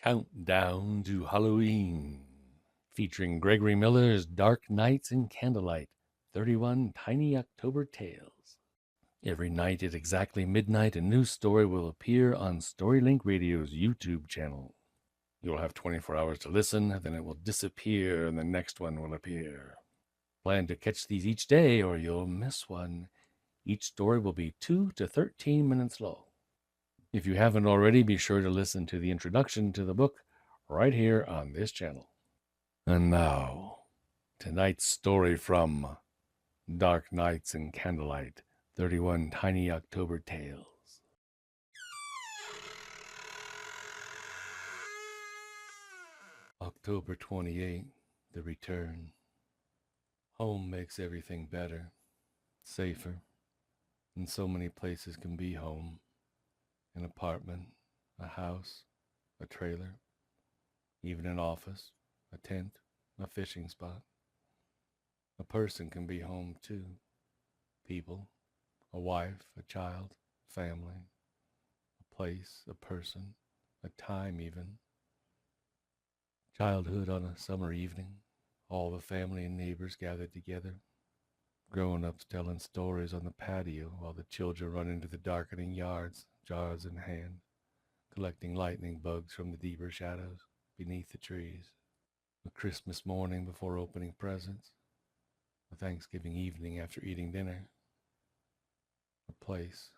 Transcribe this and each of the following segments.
Countdown to Halloween, featuring Gregory Miller's Dark Nights and Candlelight, 31 Tiny October Tales. Every night at exactly midnight, a new story will appear on StoryLink Radio's YouTube channel. You'll have 24 hours to listen, then it will disappear and the next one will appear. Plan to catch these each day or you'll miss one. Each story will be 2 to 13 minutes long. If you haven't already, be sure to listen to the introduction to the book right here on this channel. And now, tonight's story from Dark Nights and Candlelight, 31 Tiny October Tales. October 28, The Return. Home makes everything better, safer, and so many places can be home. An apartment, a house, a trailer, even an office, a tent, a fishing spot. A person can be home too. People, a wife, a child, family, a place, a person, a time even. Childhood on a summer evening, all the family and neighbors gathered together. Grown-ups telling stories on the patio while the children run into the darkening yards, jars in hand, collecting lightning bugs from the deeper shadows beneath the trees. A Christmas morning before opening presents. A Thanksgiving evening after eating dinner. A place,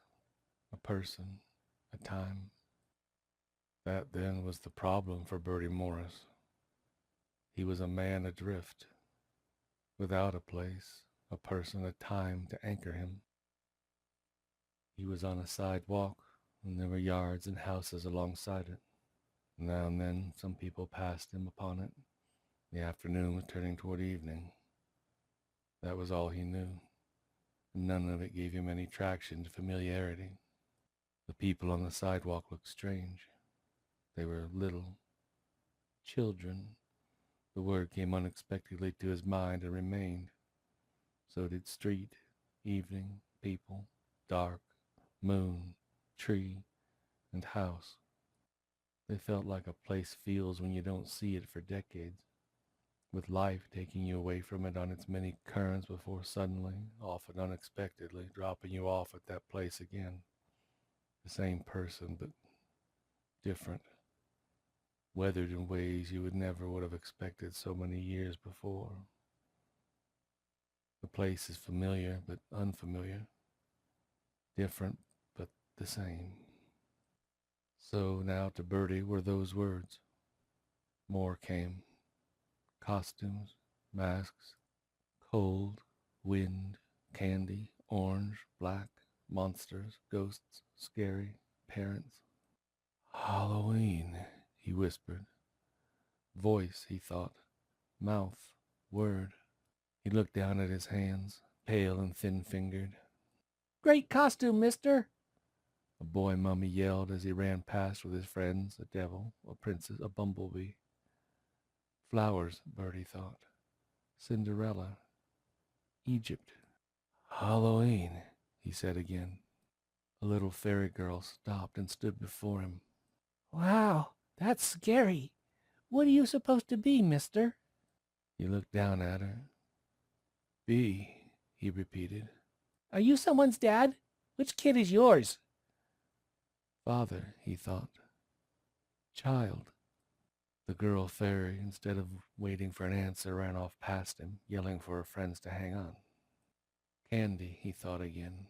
a person, a time. That then was the problem for Bertie Morris. He was a man adrift, without a place, a person, a time to anchor him. He was on a sidewalk, and there were yards and houses alongside it. Now and then some people passed him upon it. The afternoon was turning toward evening. That was all he knew. None of it gave him any traction to familiarity. The people on the sidewalk looked strange. They were little. Children. The word came unexpectedly to his mind and remained. So did street, evening, people, dark, moon, tree, and house. They felt like a place feels when you don't see it for decades, with life taking you away from it on its many currents before suddenly, often unexpectedly, dropping you off at that place again. The same person, but different, weathered in ways you would have expected so many years before. The place is familiar but unfamiliar, different but the same. So now to Bertie were those words. More came. Costumes, masks, cold, wind, candy, orange, black, monsters, ghosts, scary, parents. Halloween, he whispered. Voice, he thought. Mouth, word. He looked down at his hands, pale and thin-fingered. "Great costume, mister!" a boy mummy yelled as he ran past with his friends, a devil, a princess, a bumblebee. Flowers, Bertie thought. Cinderella. Egypt. Halloween, he said again. A little fairy girl stopped and stood before him. "Wow, that's scary. What are you supposed to be, mister?" He looked down at her. "Be," he repeated. "Are you someone's dad? Which kid is yours?" Father, he thought. Child. The girl fairy, instead of waiting for an answer, ran off past him, yelling for her friends to hang on. Candy, he thought again,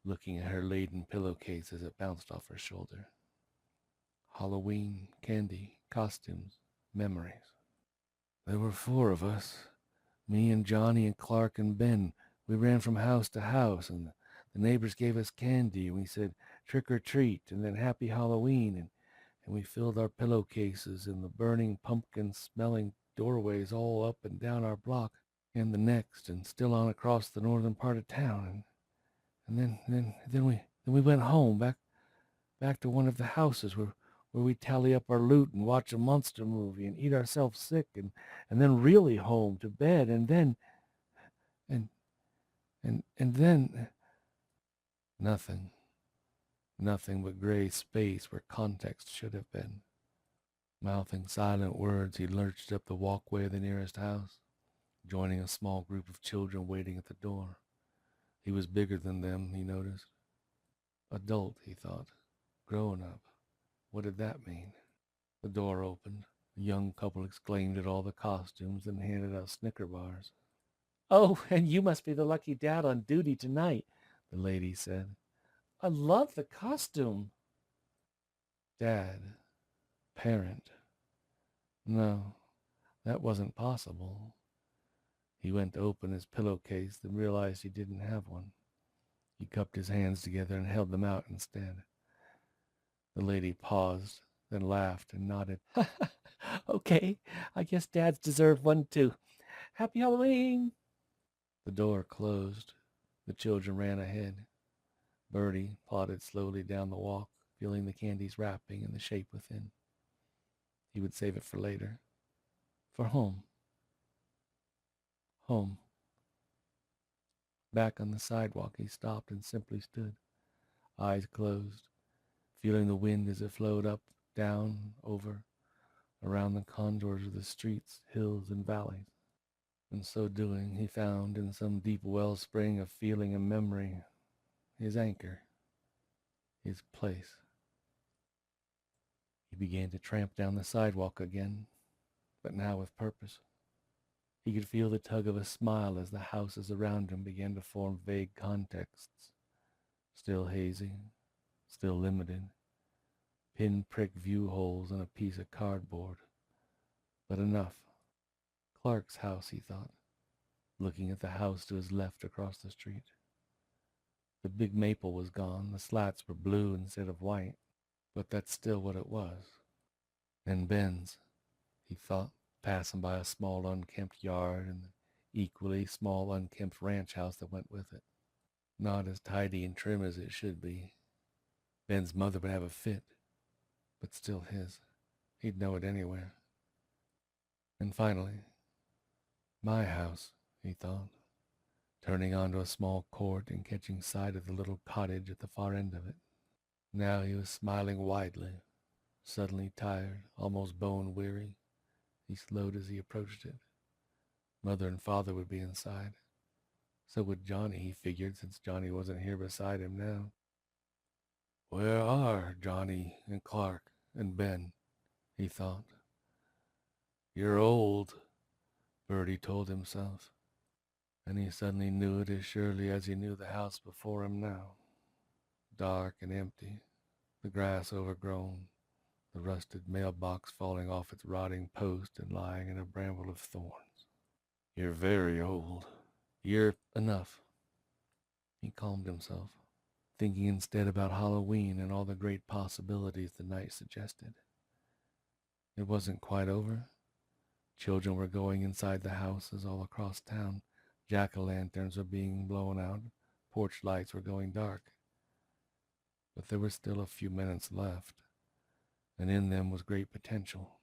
looking at her laden pillowcase as it bounced off her shoulder. Halloween, candy, costumes, memories. There were 4 of us. Me and Johnny and Clark and Ben. We ran from house to house, and the neighbors gave us candy, and we said trick or treat, and then happy Halloween, and we filled our pillowcases in the burning pumpkin-smelling doorways all up and down our block, and the next, and still on across the northern part of town, and then we went home, back to one of the houses where we tally up our loot and watch a monster movie and eat ourselves sick, and then really home to bed, and then nothing but gray space where context should have been. Mouthing silent words, he lurched up the walkway of the nearest house, joining a small group of children waiting at the door. He was bigger than them, he noticed. Adult, he thought. Grown up. What did that mean? The door opened. A young couple exclaimed at all the costumes and handed out Snicker bars. "Oh, and you must be the lucky dad on duty tonight," the lady said. "I love the costume." Dad. Parent. No, that wasn't possible. He went to open his pillowcase, then realized he didn't have one. He cupped his hands together and held them out instead. The lady paused, then laughed and nodded. "Okay, I guess dads deserve one too. Happy Halloween!" The door closed. The children ran ahead. Bertie plodded slowly down the walk, feeling the candy's wrapping and the shape within. He would save it for later. For home. Home. Back on the sidewalk, he stopped and simply stood, eyes closed, feeling the wind as it flowed up, down, over, around the contours of the streets, hills, and valleys. In so doing, he found in some deep wellspring of feeling and memory his anchor, his place. He began to tramp down the sidewalk again, but now with purpose. He could feel the tug of a smile as the houses around him began to form vague contexts, still hazy, still limited, pin-prick view holes on a piece of cardboard. But enough. Clark's house, he thought, looking at the house to his left across the street. The big maple was gone, the slats were blue instead of white, but that's still what it was. And Ben's, he thought, passing by a small unkempt yard and the equally small unkempt ranch house that went with it. Not as tidy and trim as it should be. Ben's mother would have a fit, but still his. He'd know it anywhere. And finally, my house, he thought, turning onto a small court and catching sight of the little cottage at the far end of it. Now he was smiling widely, suddenly tired, almost bone-weary. He slowed as he approached it. Mother and father would be inside. So would Johnny, he figured, since Johnny wasn't here beside him now. Where are Johnny and Clark and Ben? He thought. You're old, Bertie told himself. And he suddenly knew it as surely as he knew the house before him now. Dark and empty, the grass overgrown, the rusted mailbox falling off its rotting post and lying in a bramble of thorns. You're very old. You're enough. He calmed himself, thinking instead about Halloween and all the great possibilities the night suggested. It wasn't quite over. Children were going inside the houses all across town. Jack-o'-lanterns were being blown out. Porch lights were going dark. But there were still a few minutes left, and in them was great potential.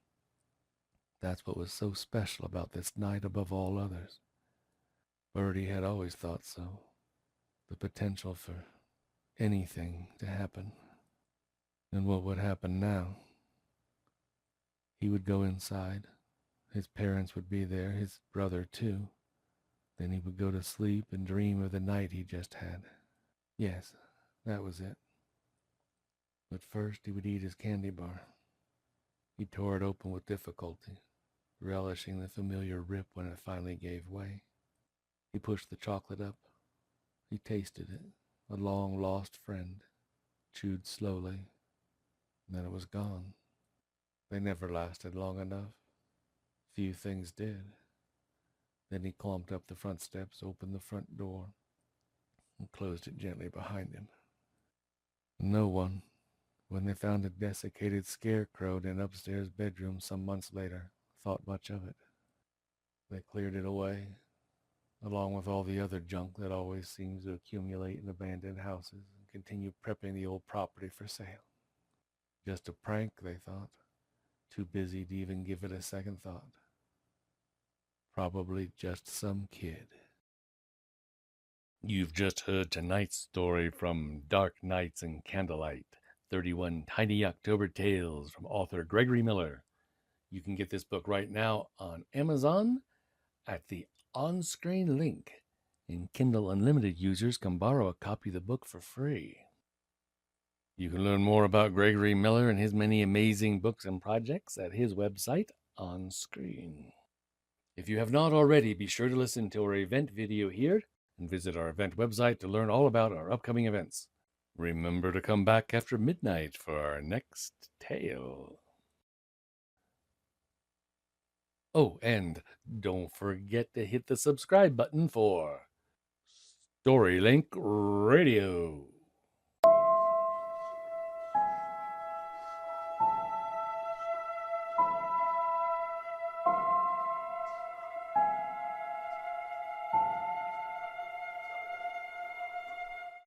That's what was so special about this night above all others. Bertie had always thought so. The potential for anything to happen. And what would happen now? He would go inside. His parents would be there, his brother too. Then he would go to sleep and dream of the night he just had. Yes, that was it. But first he would eat his candy bar. He tore it open with difficulty, relishing the familiar rip when it finally gave way. He pushed the chocolate up. He tasted it, a long-lost friend, chewed slowly. Then it was gone. They never lasted long enough. Few things did. Then he clumped up the front steps, opened the front door, and closed it gently behind him. No one, when they found a desiccated scarecrow in an upstairs bedroom some months later, thought much of it. They cleared it away, along with all the other junk that always seems to accumulate in abandoned houses, and continue prepping the old property for sale. Just a prank, they thought, too busy to even give it a second thought. Probably just some kid. You've just heard tonight's story from Dark Nights and Candlelight, 31 Tiny October Tales from author Gregory Miller. You can get this book right now on Amazon at the on-screen link, and Kindle Unlimited users can borrow a copy of the book for free. You can learn more about Gregory Miller and his many amazing books and projects at his website, On Screen. If you have not already, be sure to listen to our event video here and visit our event website to learn all about our upcoming events. Remember to come back after midnight for our next tale. Oh, and don't forget to hit the subscribe button for StoryLink Radio.